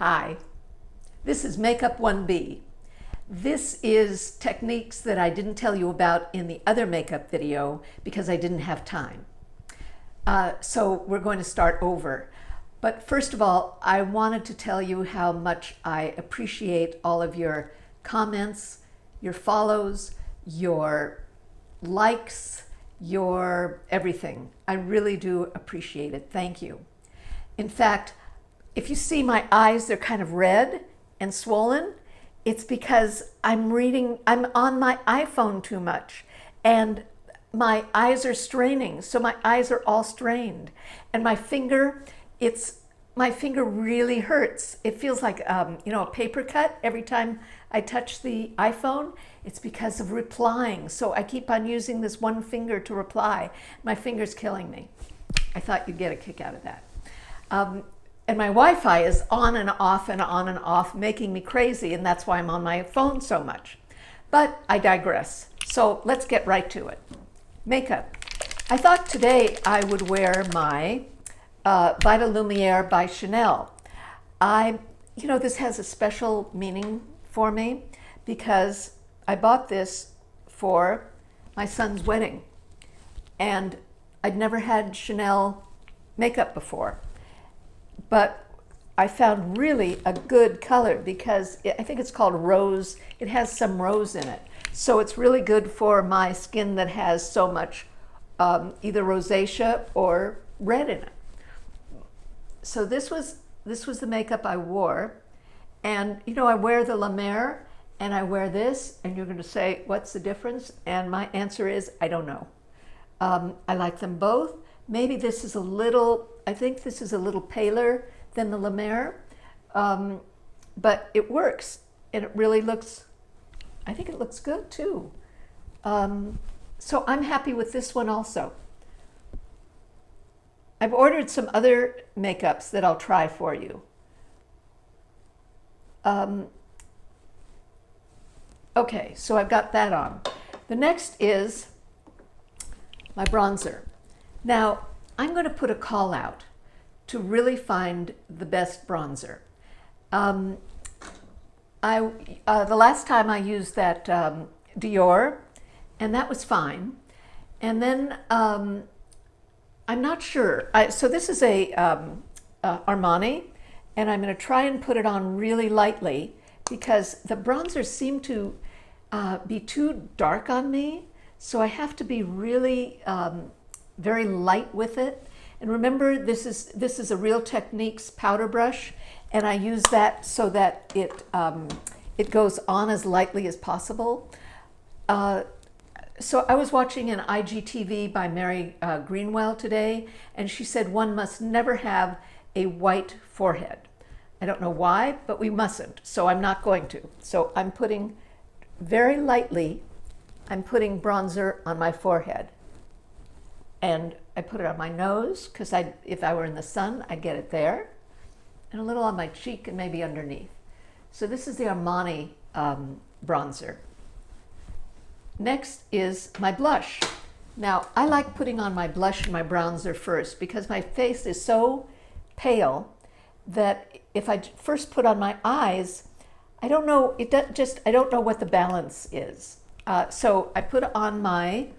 Hi, this is Makeup 1B. This is techniques that I didn't tell you about in the other makeup video because I didn't have time. So we're going to start over. But first of all, I wanted to tell you how much I appreciate all of your comments, your follows, your likes, your everything. I really do appreciate it. Thank you. In fact, if you see my eyes, they're kind of red and swollen. It's because I'm on my iPhone too much and my eyes are straining. So my eyes are all strained and my finger really hurts. It feels like, a paper cut every time I touch the iPhone. It's because of replying. So I keep on using this one finger to reply. My finger's killing me. I thought you'd get a kick out of that. And my Wi-Fi is on and off and on and off, making me crazy, and that's why I'm on my phone so much. But I digress. So let's get right to it. Makeup. I thought today I would wear my Vita Lumiere by Chanel. This has a special meaning for me because I bought this for my son's wedding, and I'd never had Chanel makeup before. But I found really a good color because I think it's called rose. It has some rose in it. So it's really good for my skin that has so much either rosacea or red in it. So this was the makeup I wore. And I wear the La Mer and I wear this, and you're going to say, what's the difference? And my answer is, I don't know. I like them both. Maybe this is I think this is a little paler than the La Mer, but it works, and it really I think it looks good too. So I'm happy with this one also. I've ordered some other makeups that I'll try for you. Okay, so I've got that on. The next is my bronzer. Now, I'm going to put a call out to really find the best bronzer. The last time I used that Dior, and that was fine. And then I'm not sure. So this is a Armani, and I'm going to try and put it on really lightly because the bronzers seem to be too dark on me. So I have to be really very light with it. And remember, this is a Real Techniques powder brush, and I use that so that it goes on as lightly as possible. So I was watching an IGTV by Mary Greenwell today, and she said one must never have a white forehead. I don't know why, but we mustn't, so I'm not going to. So I'm putting very lightly, I'm putting bronzer on my forehead. And I put it on my nose because if I were in the sun, I'd get it there. And a little on my cheek and maybe underneath. So this is the Armani bronzer. Next is my blush. Now, I like putting on my blush and my bronzer first because my face is so pale that if I first put on my eyes, I don't know, I don't know what the balance is. So I put on my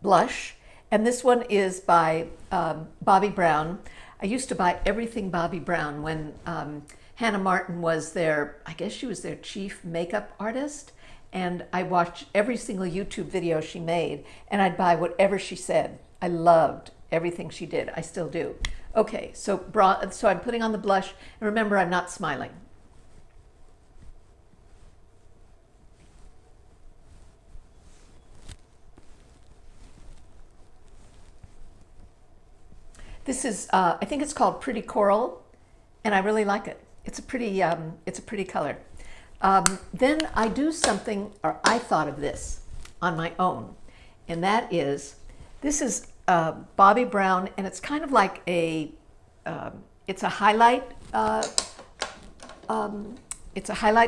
blush, and this one is by Bobbi Brown. I used to buy everything Bobbi Brown when Hannah Martin was I guess she was their chief makeup artist, and I watched every single YouTube video she made, and I'd buy whatever she said. I loved everything she did. I still do. Okay, so I'm putting on the blush, and remember, I'm not smiling. This is, I think it's called Pretty Coral, and I really like it. It's a pretty color. Then I do something, or I thought of this on my own, and that is, this is Bobbi Brown, and it's kind of like it's a highlight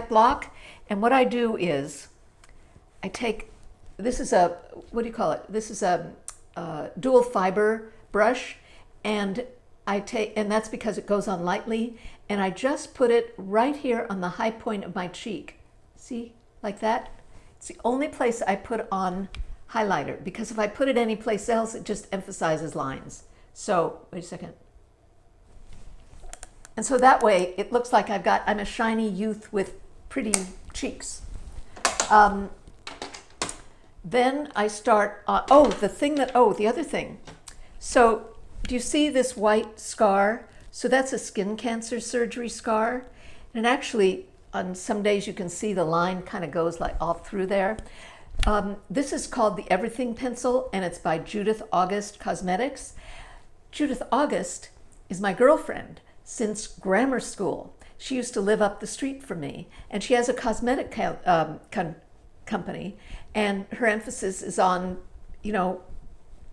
block. And what I do is, I take, this is what do you call it? This is a dual fiber brush. And I take, and that's because it goes on lightly, and I just put it right here on the high point of my cheek. See, like that? It's the only place I put on highlighter, because if I put it anyplace else, it just emphasizes lines. So, wait a second. And so that way, it looks like I'm a shiny youth with pretty cheeks. Then I start, the other thing. So, do you see this white scar? So that's a skin cancer surgery scar. And actually, on some days you can see the line kind of goes like all through there. This is called the Everything Pencil, and it's by Judith August Cosmetics. Judith August is my girlfriend since grammar school. She used to live up the street from me, and she has a cosmetic company, and her emphasis is on, you know,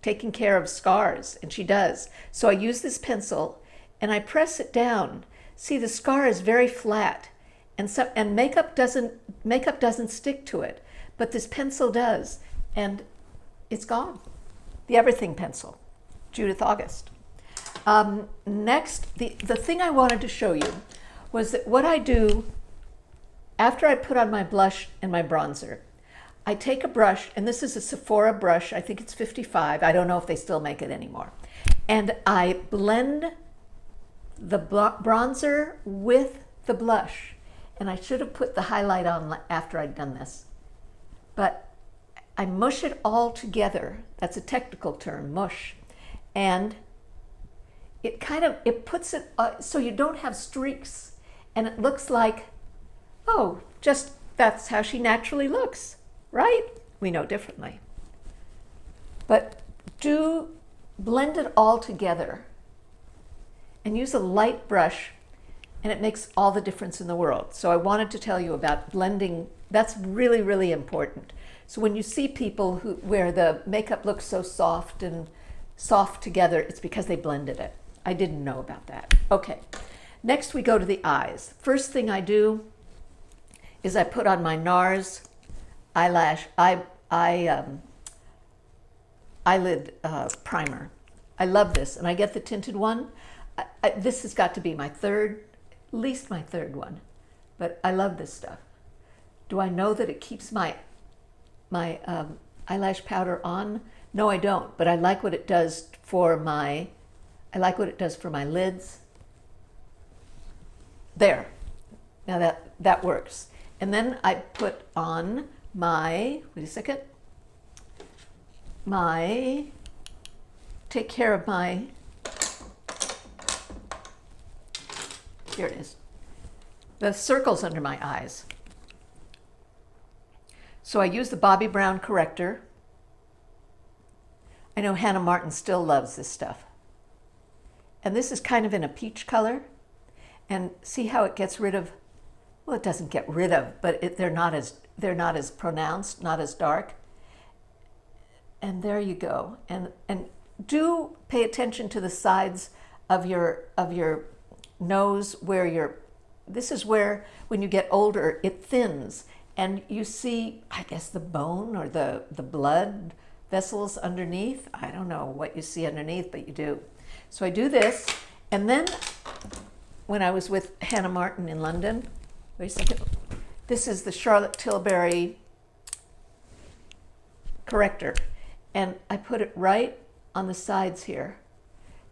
taking care of scars, and she does. So I use this pencil, and I press it down. See, the scar is very flat, and makeup doesn't stick to it, but this pencil does, and it's gone. The Everything Pencil, Judith August. Next, the thing I wanted to show you was that what I do after I put on my blush and my bronzer, I take a brush, and this is a Sephora brush, I think it's 55, I don't know if they still make it anymore, and I blend the bronzer with the blush, and I should have put the highlight on after I'd done this, but I mush it all together. That's a technical term, mush, and it puts it so you don't have streaks, and it looks like, oh, just that's how she naturally looks, right? We know differently. But do blend it all together and use a light brush, and it makes all the difference in the world. So I wanted to tell you about blending. That's really, really important. So when you see people where the makeup looks so soft and soft together, it's because they blended it. I didn't know about that. Okay, next we go to the eyes. First thing I do is I put on my Nars eyelid primer. I love this, and I get the tinted one. This has got to be my at least my third one, but I love this stuff. Do I know that it keeps my eyelash powder on? No, I don't, but I like what it does for my lids. There. Now that works. And then I put on take care of my, here it is, the circles under my eyes. So I use the Bobbi Brown Corrector. I know Hannah Martin still loves this stuff. And this is kind of in a peach color. And see how it gets rid of, well, it doesn't get rid of, but they're not as pronounced, not as dark. And there you go. And do pay attention to the sides of your nose where this is where, when you get older, it thins. And you see, I guess, the bone or the blood vessels underneath. I don't know what you see underneath, but you do. So I do this, and then when I was with Hannah Martin in London, wait a second, this is the Charlotte Tilbury Corrector, and I put it right on the sides here,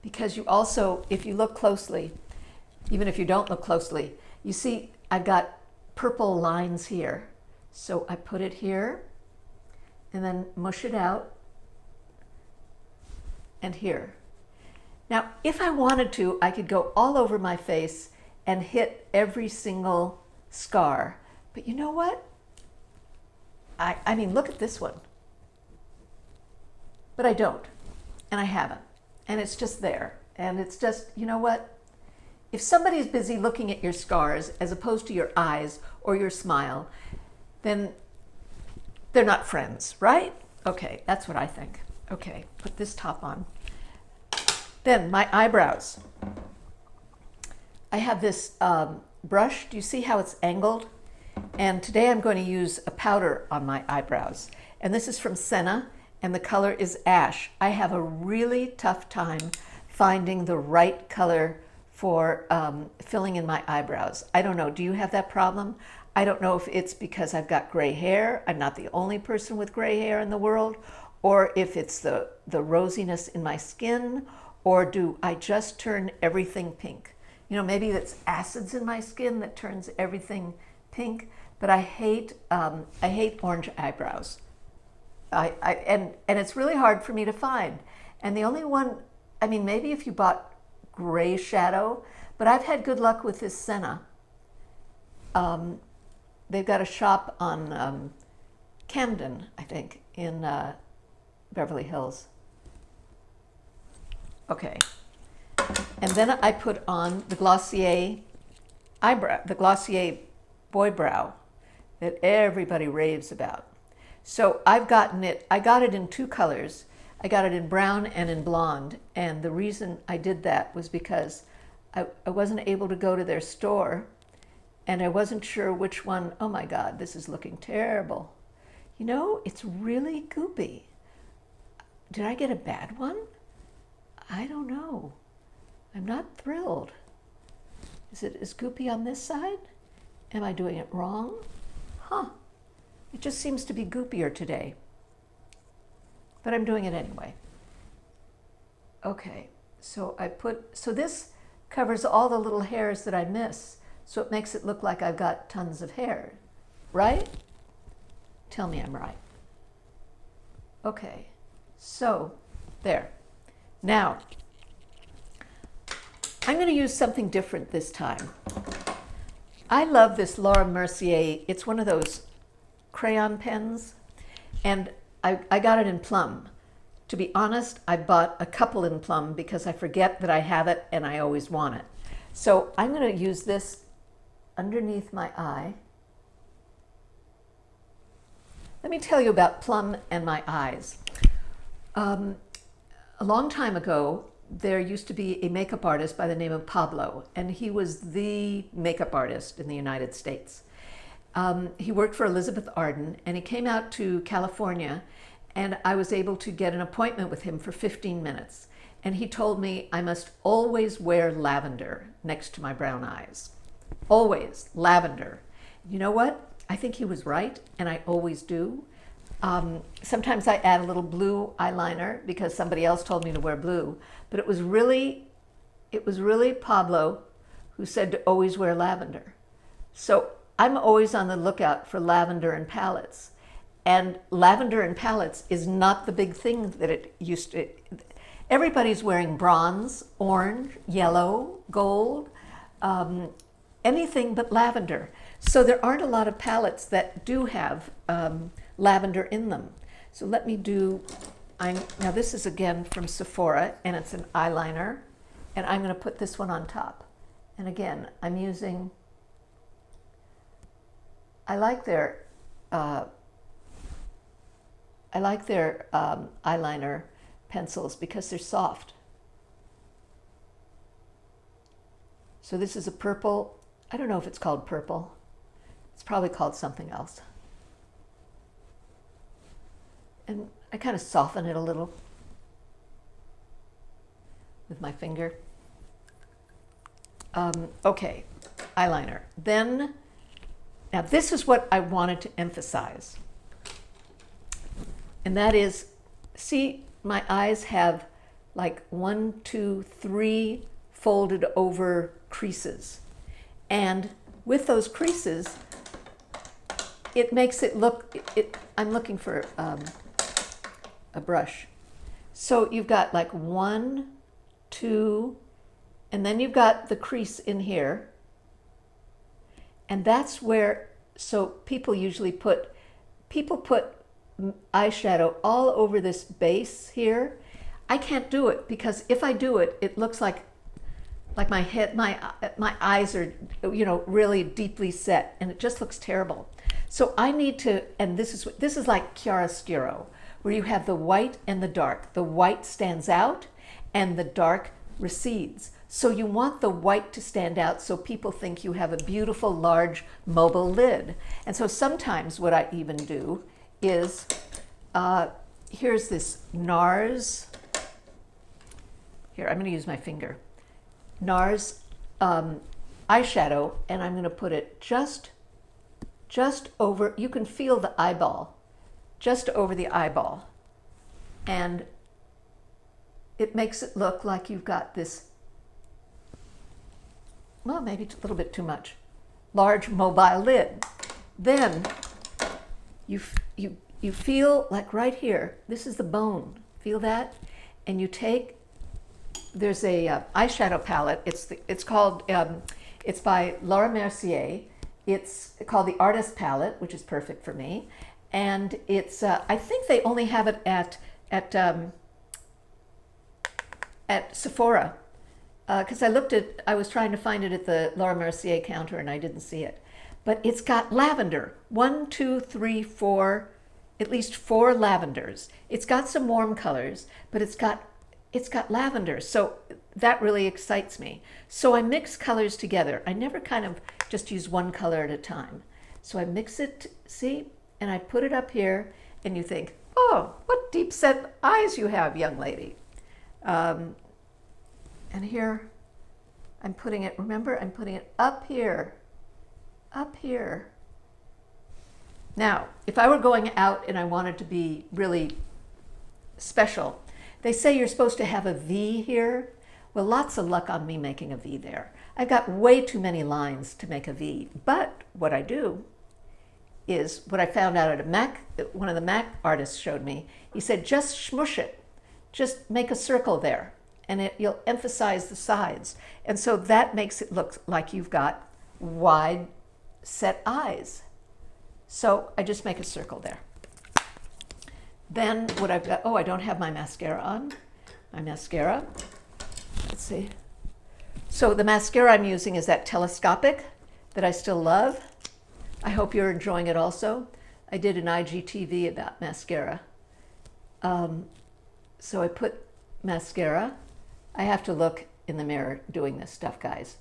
because you also, if you look closely, even if you don't look closely, you see I've got purple lines here. So I put it here, and then mush it out, and here. Now, if I wanted to, I could go all over my face and hit every single scar. But you know what? I mean, look at this one. But I don't, and I haven't. And it's just there. And it's just, you know what? If somebody's busy looking at your scars as opposed to your eyes or your smile, then they're not friends, right? Okay, that's what I think. Okay, put this top on. Then my eyebrows. I have this brush. Do you see how it's angled? And today I'm going to use a powder on my eyebrows. And this is from Senna, and the color is Ash. I have a really tough time finding the right color for filling in my eyebrows. I don't know, do you have that problem? I don't know if it's because I've got gray hair, I'm not the only person with gray hair in the world, or if it's the rosiness in my skin, or do I just turn everything pink? You know, maybe it's acids in my skin that turns everything pink, but I hate orange eyebrows. And it's really hard for me to find. And the only one, I mean, maybe if you bought gray shadow, but I've had good luck with this Senna. They've got a shop on Camden, I think, in Beverly Hills. Okay. And then I put on the Glossier eyebrow, the Glossier Boy Brow that everybody raves about. So I've gotten it, I got it in two colors. I got it in brown and in blonde. And the reason I did that was because I wasn't able to go to their store and I wasn't sure which one. Oh my God, this is looking terrible. You know, it's really goopy. Did I get a bad one? I don't know. I'm not thrilled. Is it as goopy on this side? Am I doing it wrong? Huh. It just seems to be goopier today. But I'm doing it anyway. Okay, so so this covers all the little hairs that I miss. So it makes it look like I've got tons of hair, right? Tell me I'm right. Okay, so there. Now, I'm going to use something different this time. I love this Laura Mercier. It's one of those crayon pens, and I got it in Plum. To be honest, I bought a couple in Plum because I forget that I have it and I always want it. So I'm going to use this underneath my eye. Let me tell you about Plum and my eyes. A long time ago, there used to be a makeup artist by the name of Pablo, and he was the makeup artist in the United States. He worked for Elizabeth Arden, and he came out to California, and I was able to get an appointment with him for 15 minutes. And he told me I must always wear lavender next to my brown eyes. Always lavender. You know what? I think he was right, and I always do. Sometimes I add a little blue eyeliner because somebody else told me to wear blue, but it was really Pablo who said to always wear lavender. So I'm always on the lookout for lavender and palettes. And lavender and palettes is not the big thing that it used to. Everybody's wearing bronze, orange, yellow, gold, anything but lavender. So there aren't a lot of palettes that do have lavender in them. So let me do, now this is again from Sephora, and it's an eyeliner, and I'm going to put this one on top. And again, I'm using, I like their eyeliner pencils because they're soft. So this is a purple. I don't know if it's called purple. It's probably called something else. And I kind of soften it a little with my finger. Okay, eyeliner. Then, now this is what I wanted to emphasize. And that is, see, my eyes have like 1, 2, 3 folded over creases. And with those creases, it makes it look, I'm looking for a brush. So you've got like 1, 2, and then you've got the crease in here. And that's where, so people usually put eyeshadow all over this base here. I can't do it because if I do it, it looks like my head, my eyes are, you know, really deeply set, and it just looks terrible. So I need to, and this is like chiaroscuro, where you have the white and the dark. The white stands out, and the dark recedes. So you want the white to stand out so people think you have a beautiful, large, mobile lid. And so sometimes what I even do is, here's this Nars here, I'm going to use my finger, Nars eyeshadow, and I'm going to put it just over, you can feel the eyeball, just over the eyeball. And it makes it look like you've got this, well, maybe a little bit too much, large mobile lid. Then you feel like right here, this is the bone, feel that? And you take, there's a eyeshadow palette, it's called, it's by Laura Mercier. It's called the Artist Palette, which is perfect for me. And it's, I think they only have it at Sephora. Because I was trying to find it at the Laura Mercier counter and I didn't see it. But it's got lavender, 1, 2, 3, 4, at least 4 lavenders. It's got some warm colors, but it's got lavender. So that really excites me. So I mix colors together. I never kind of just use one color at a time. So I mix it, see, and I put it up here and you think, oh, what deep set eyes you have, young lady. And here I'm putting it, remember, I'm putting it up here, up here. Now, if I were going out and I wanted to be really special, they say you're supposed to have a V here. Well, lots of luck on me making a V there. I've got way too many lines to make a V. But what I do is what I found out at a Mac, one of the Mac artists showed me. He said, just smush it. Just make a circle there and you'll emphasize the sides. And so that makes it look like you've got wide set eyes. So I just make a circle there. Then what I've got, oh, I don't have my mascara on. My mascara, let's see. So the mascara I'm using is that telescopic that I still love. I hope you're enjoying it also. I did an IGTV about mascara. So I put mascara. I have to look in the mirror doing this stuff, guys.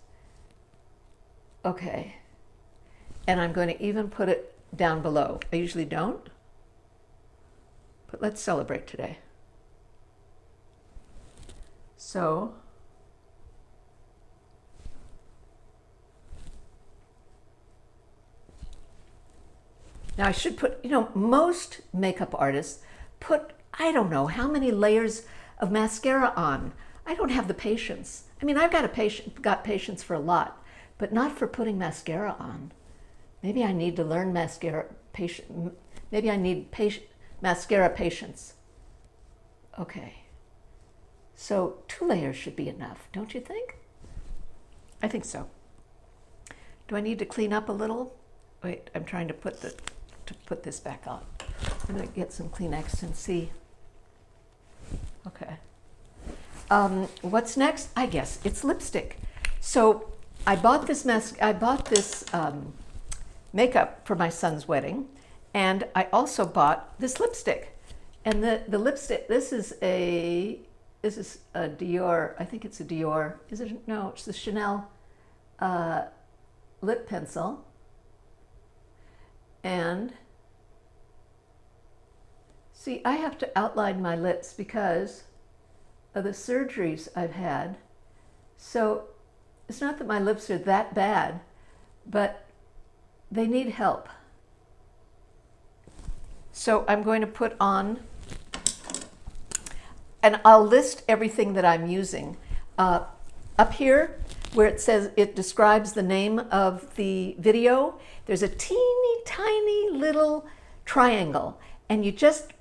Okay. And I'm going to even put it down below. I usually don't. But let's celebrate today. So, now I should put, you know, most makeup artists put, I don't know how many layers of mascara on. I don't have the patience. I mean, I've got patience for a lot, but not for putting mascara on. Maybe I need to learn mascara patience. Maybe I need mascara patience. Okay. So 2 layers should be enough, don't you think? I think so. Do I need to clean up a little? Wait, I'm trying to put this back on. I'm going to get some Kleenex and see. Okay. What's next? I guess it's lipstick. So I bought this makeup for my son's wedding, and I also bought this lipstick. And the lipstick, this is a Dior, I think it's a Dior, is it? No, it's the Chanel lip pencil. And see, I have to outline my lips because of the surgeries I've had. So it's not that my lips are that bad, but they need help. So I'm going to put on, and I'll list everything that I'm using. Up here, where it says, it describes the name of the video, there's a teeny tiny little triangle, and you just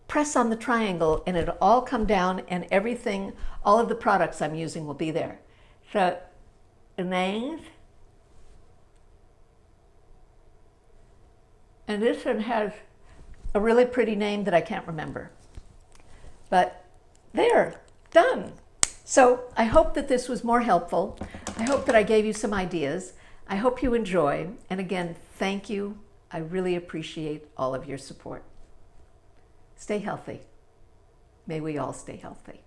press on the triangle and it'll all come down and everything, all of the products I'm using will be there. So, the names. And this one has a really pretty name that I can't remember. But there, done. So I hope that this was more helpful. I hope that I gave you some ideas. I hope you enjoy. And again, thank you. I really appreciate all of your support. Stay healthy. May we all stay healthy.